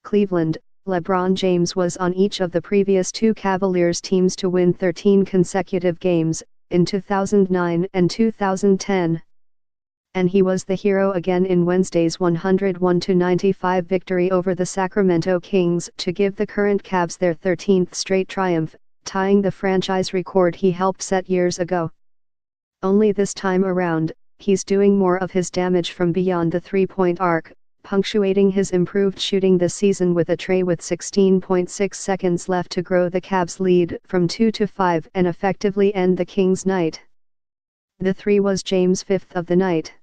Cleveland, LeBron James was on each of the previous two Cavaliers teams to win 13 consecutive games, in 2009 and 2010. And he was the hero again in Wednesday's 101-95 victory over the Sacramento Kings to give the current Cavs their 13th straight triumph, tying the franchise record he helped set years ago. Only this time around, he's doing more of his damage from beyond the three-point arc, punctuating his improved shooting this season with a tray with 16.6 seconds left to grow the Cavs' lead from 2-5 and effectively end the Kings' night. The three was James' fifth of the night.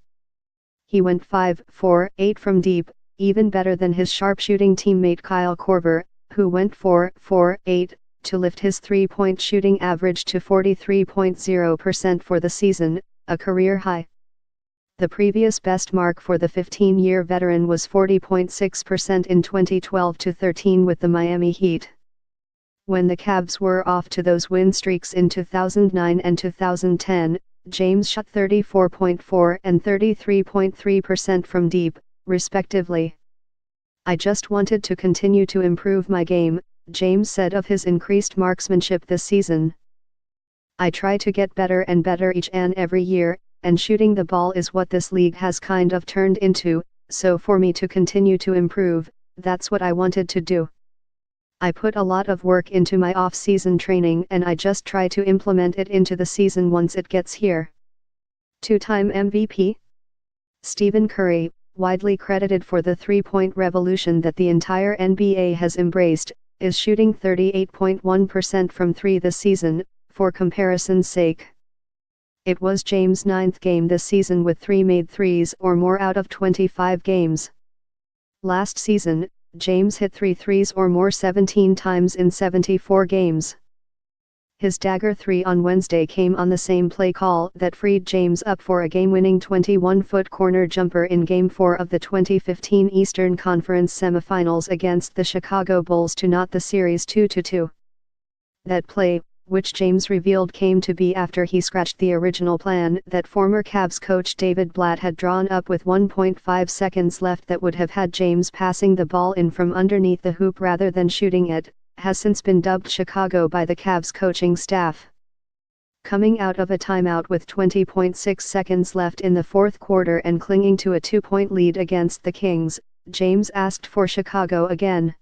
He went 5-4-8 from deep, even better than his sharpshooting teammate Kyle Korver, who went 4-4-8, to lift his three-point shooting average to 43.0% for the season, a career high. The previous best mark for the 15-year veteran was 40.6% in 2012-13 with the Miami Heat. When the Cavs were off to those win streaks in 2009 and 2010, James shot 34.4% and 33.3% from deep, respectively. "I just wanted to continue to improve my game," James said of his increased marksmanship this season. "I try to get better and better each and every year, and shooting the ball is what this league has kind of turned into, so for me to continue to improve, that's what I wanted to do. I put a lot of work into my off-season training and I just try to implement it into the season once it gets here." Two-time MVP Stephen Curry, widely credited for the three-point revolution that the entire NBA has embraced, is shooting 38.1% from three this season, for comparison's sake. It was James' ninth game this season with 3 made threes or more out of 25 games. Last season, James hit 3 threes or more 17 times in 74 games. His dagger 3 on Wednesday came on the same play call that freed James up for a game-winning 21-foot corner jumper in Game 4 of the 2015 Eastern Conference semifinals against the Chicago Bulls to knot the series 2-2. That play, which James revealed came to be after he scratched the original plan that former Cavs coach David Blatt had drawn up with 1.5 seconds left that would have had James passing the ball in from underneath the hoop rather than shooting it, has since been dubbed Chicago by the Cavs coaching staff. Coming out of a timeout with 20.6 seconds left in the fourth quarter and clinging to a 2-point lead against the Kings, James asked for Chicago again.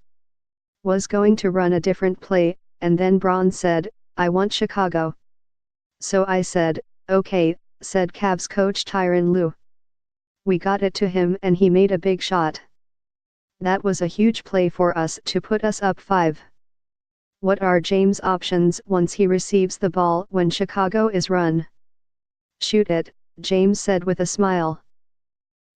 Was going to run a different play, and then Braun said, "I want Chicago." "So I said, okay," said Cavs coach Tyronn Lue. "We got it to him and he made a big shot. That was a huge play for us to put us up 5. What are James' options once he receives the ball when Chicago is run?" "Shoot it," James said with a smile.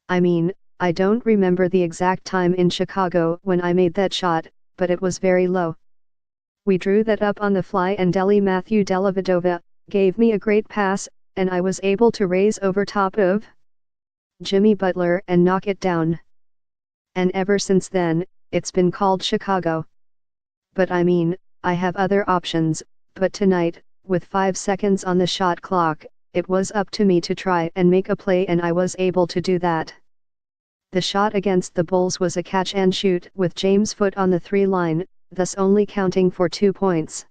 "I mean, I don't remember the exact time in Chicago when I made that shot, but it was very low. We drew that up on the fly and Matthew Dellavedova gave me a great pass, and I was able to raise over top of Jimmy Butler and knock it down. And ever since then, it's been called Chicago. But I mean, I have other options, but tonight, with 5 seconds on the shot clock, it was up to me to try and make a play and I was able to do that." The shot against the Bulls was a catch and shoot with James' foot on the 3 line, thus only counting for 2 points.